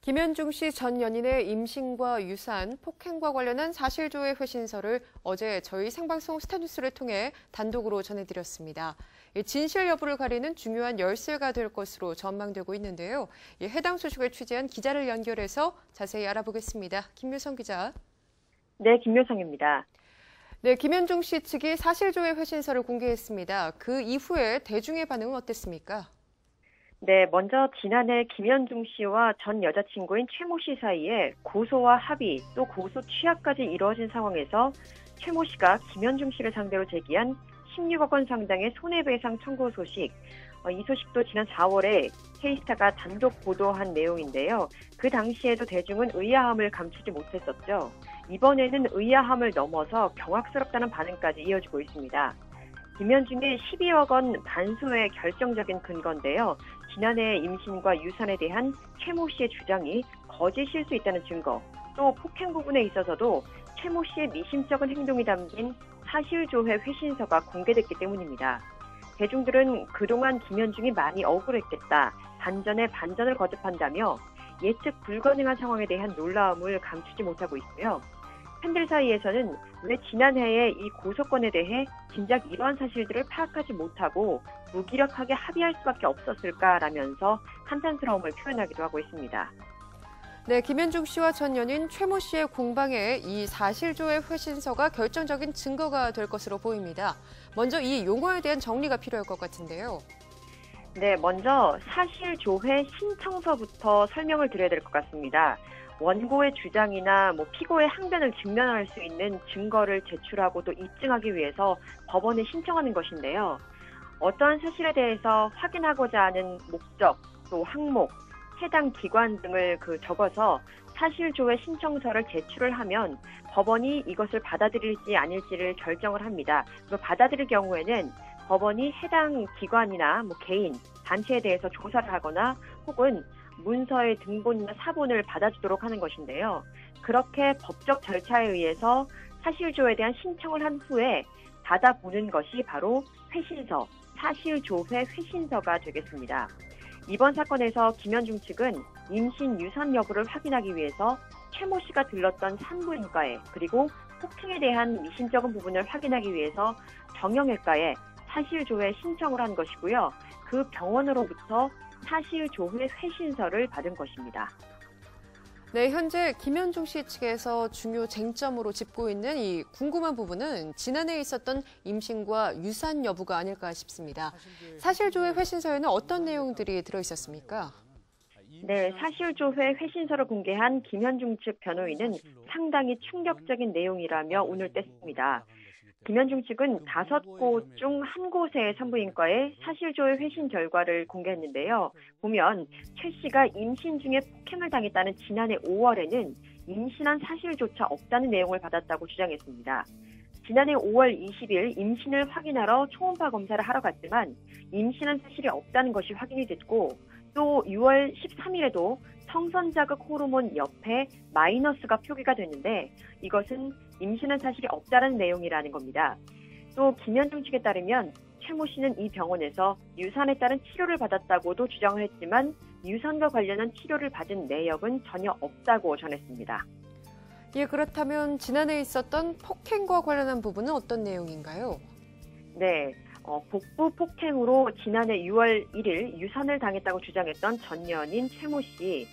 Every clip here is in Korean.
김현중 씨 전 연인의 임신과 유산, 폭행과 관련한 사실조회 회신서를 어제 저희 생방송 스타뉴스를 통해 단독으로 전해드렸습니다. 진실 여부를 가리는 중요한 열쇠가 될 것으로 전망되고 있는데요. 해당 소식을 취재한 기자를 연결해서 자세히 알아보겠습니다. 김묘성 기자. 네, 김묘성입니다. 네, 김현중 씨 측이 사실조회 회신서를 공개했습니다. 그 이후에 대중의 반응은 어땠습니까? 네, 먼저 지난해 김현중 씨와 전 여자친구인 최모 씨 사이에 고소와 합의 또 고소 취하까지 이루어진 상황에서 최모 씨가 김현중 씨를 상대로 제기한 16억 원 상당의 손해배상 청구 소식, 이 소식도 지난 4월에 K스타가 단독 보도한 내용인데요. 그 당시에도 대중은 의아함을 감추지 못했었죠. 이번에는 의아함을 넘어서 경악스럽다는 반응까지 이어지고 있습니다. 김현중의 12억 원 반수의 결정적인 근거인데요. 지난해 임신과 유산에 대한 최모 씨의 주장이 거짓일 수 있다는 증거, 또 폭행 부분에 있어서도 최모 씨의 미심쩍은 행동이 담긴 사실조회 회신서가 공개됐기 때문입니다. 대중들은 그동안 김현중이 많이 억울했겠다, 반전에 반전을 거듭한다며 예측 불가능한 상황에 대한 놀라움을 감추지 못하고 있고요. 팬들 사이에서는 왜 지난해에 이 고소건에 대해 진작 이러한 사실들을 파악하지 못하고 무기력하게 합의할 수밖에 없었을까라면서 한탄스러움을 표현하기도 하고 있습니다. 네, 김현중 씨와 전 연인 최모 씨의 공방에 이 사실조회 회신서가 결정적인 증거가 될 것으로 보입니다. 먼저 이 용어에 대한 정리가 필요할 것 같은데요. 네, 먼저 사실조회 신청서부터 설명을 드려야 될 것 같습니다. 원고의 주장이나 피고의 항변을 증명할 수 있는 증거를 제출하고 또 입증하기 위해서 법원에 신청하는 것인데요. 어떠한 사실에 대해서 확인하고자 하는 목적, 또 항목, 해당 기관 등을 적어서 사실조회 신청서를 제출을 하면 법원이 이것을 받아들일지 아닐지를 결정을 합니다. 받아들일 경우에는 법원이 해당 기관이나 개인, 단체에 대해서 조사를 하거나 혹은 문서의 등본이나 사본을 받아주도록 하는 것인데요. 그렇게 법적 절차에 의해서 사실조회에 대한 신청을 한 후에 받아보는 것이 바로 회신서, 사실조회 회신서가 되겠습니다. 이번 사건에서 김현중 측은 임신 유산 여부를 확인하기 위해서 최모 씨가 들렀던 산부인과에, 그리고 폭행에 대한 미심쩍은 부분을 확인하기 위해서 정형외과에 사실조회 신청을 한 것이고요. 그 병원으로부터 사실조회 회신서를 받은 것입니다. 네, 현재 김현중 씨 측에서 중요 쟁점으로 짚고 있는 이 궁금한 부분은 지난해 있었던 임신과 유산 여부가 아닐까 싶습니다. 사실조회 회신서에는 어떤 내용들이 들어있었습니까? 네, 사실조회 회신서를 공개한 김현중 측 변호인은 상당히 충격적인 내용이라며 운을 뗐습니다. 김현중 측은 5곳 중 한 곳의 산부인과에 사실조회 회신 결과를 공개했는데요. 보면 최 씨가 임신 중에 폭행을 당했다는 지난해 5월에는 임신한 사실조차 없다는 내용을 받았다고 주장했습니다. 지난해 5월 20일 임신을 확인하러 초음파 검사를 하러 갔지만 임신한 사실이 없다는 것이 확인이 됐고, 또 6월 13일에도 성선자극 호르몬 옆에 마이너스가 표기가 됐는데 이것은 임신한 사실이 없다는 내용이라는 겁니다. 또 김현중 측에 따르면 최모 씨는 이 병원에서 유산에 따른 치료를 받았다고도 주장을 했지만 유산과 관련한 치료를 받은 내역은 전혀 없다고 전했습니다. 예, 그렇다면 지난해 있었던 폭행과 관련한 부분은 어떤 내용인가요? 네, 복부 폭행으로 지난해 6월 1일 유산을 당했다고 주장했던 전 연인 최모 씨.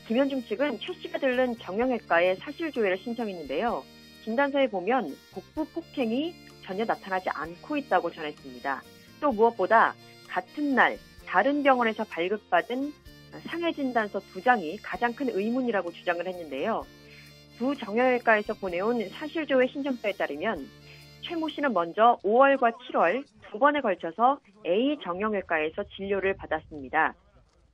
김현중 측은 최 씨가 들른 정형외과에 사실조회를 신청했는데요. 진단서에 보면 복부 폭행이 전혀 나타나지 않고 있다고 전했습니다. 또 무엇보다 같은 날 다른 병원에서 발급받은 상해 진단서 2장이 가장 큰 의문이라고 주장을 했는데요. 두 정형외과에서 보내온 사실조회 신청서에 따르면 최모 씨는 먼저 5월과 7월 2번에 걸쳐서 A 정형외과에서 진료를 받았습니다.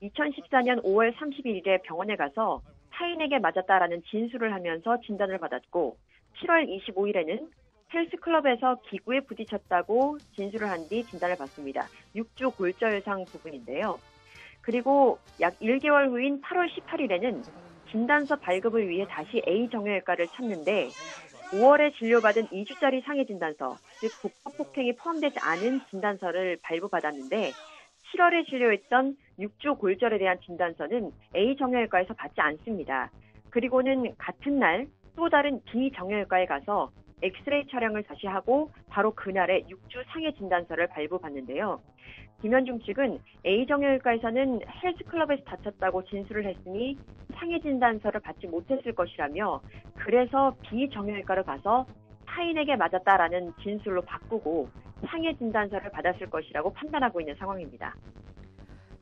2014년 5월 31일에 병원에 가서 타인에게 맞았다라는 진술을 하면서 진단을 받았고, 7월 25일에는 헬스클럽에서 기구에 부딪혔다고 진술을 한 뒤 진단을 받습니다. 6주 골절상 부분인데요. 그리고 약 1개월 후인 8월 18일에는 진단서 발급을 위해 다시 A 정형외과를 찾는데 5월에 진료받은 2주짜리 상해 진단서, 즉 복부 폭행이 포함되지 않은 진단서를 발부받았는데 7월에 진료했던 6주 골절에 대한 진단서는 A 정형외과에서 받지 않습니다. 그리고는 같은 날 또 다른 B 정형외과에 가서 엑스레이 촬영을 다시 하고 바로 그날에 6주 상해 진단서를 발부받는데요. 김현중 측은 A 정형외과에서는 헬스클럽에서 다쳤다고 진술을 했으니 상해 진단서를 받지 못했을 것이라며 그래서 B 정형외과로 가서 타인에게 맞았다라는 진술로 바꾸고 상해 진단서를 받았을 것이라고 판단하고 있는 상황입니다.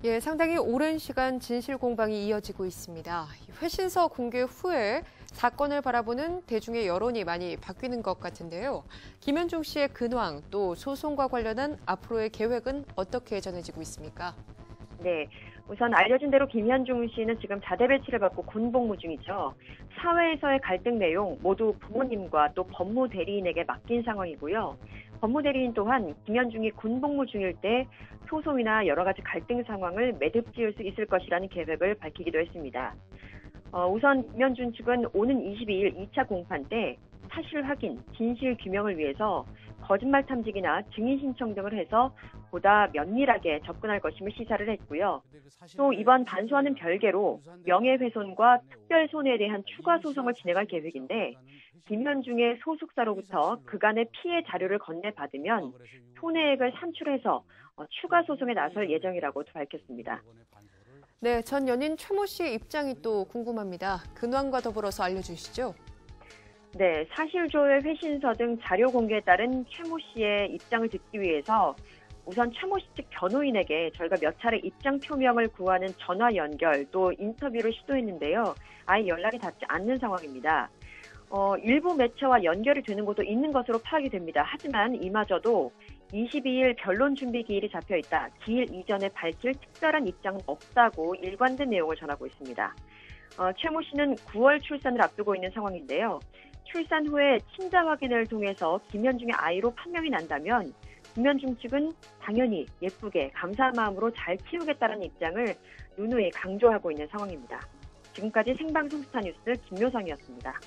예, 상당히 오랜 시간 진실 공방이 이어지고 있습니다. 회신서 공개 후에 사건을 바라보는 대중의 여론이 많이 바뀌는 것 같은데요. 김현중 씨의 근황 또 소송과 관련한 앞으로의 계획은 어떻게 전해지고 있습니까? 네, 우선 알려진 대로 김현중 씨는 지금 자대 배치를 받고 군복무 중이죠. 사회에서의 갈등 내용 모두 부모님과 또 법무대리인에게 맡긴 상황이고요. 법무대리인 또한 김현중이 군복무 중일 때 소송이나 여러 가지 갈등 상황을 매듭 지을 수 있을 것이라는 계획을 밝히기도 했습니다. 우선 김현중 측은 오는 22일 2차 공판 때 사실 확인, 진실 규명을 위해서 거짓말 탐지기나 증인 신청 등을 해서 보다 면밀하게 접근할 것임을 시사를 했고요. 또 이번 반소와는 별개로 명예훼손과 특별손해에 대한 추가 소송을 진행할 계획인데 김현중의 소속사로부터 그간의 피해 자료를 건네받으면 손해액을 산출해서 추가 소송에 나설 예정이라고 밝혔습니다. 네, 전 연인 최모 씨의 입장이 또 궁금합니다. 근황과 더불어서 알려주시죠. 네, 사실조회 회신서 등 자료 공개에 따른 최모 씨의 입장을 듣기 위해서 우선 최모 씨 측 변호인에게 저희가 몇 차례 입장 표명을 구하는 전화 연결 또 인터뷰를 시도했는데요. 아예 연락이 닿지 않는 상황입니다. 일부 매체와 연결이 되는 곳도 있는 것으로 파악이 됩니다. 하지만 이마저도 22일 변론 준비 기일이 잡혀 있다. 기일 이전에 밝힐 특별한 입장은 없다고 일관된 내용을 전하고 있습니다. 최모 씨는 9월 출산을 앞두고 있는 상황인데요. 출산 후에 친자 확인을 통해서 김현중의 아이로 판명이 난다면 김현중 측은 당연히 예쁘게 감사한 마음으로 잘 키우겠다는 입장을 누누이 강조하고 있는 상황입니다. 지금까지 생방송 스타뉴스 김묘성이었습니다.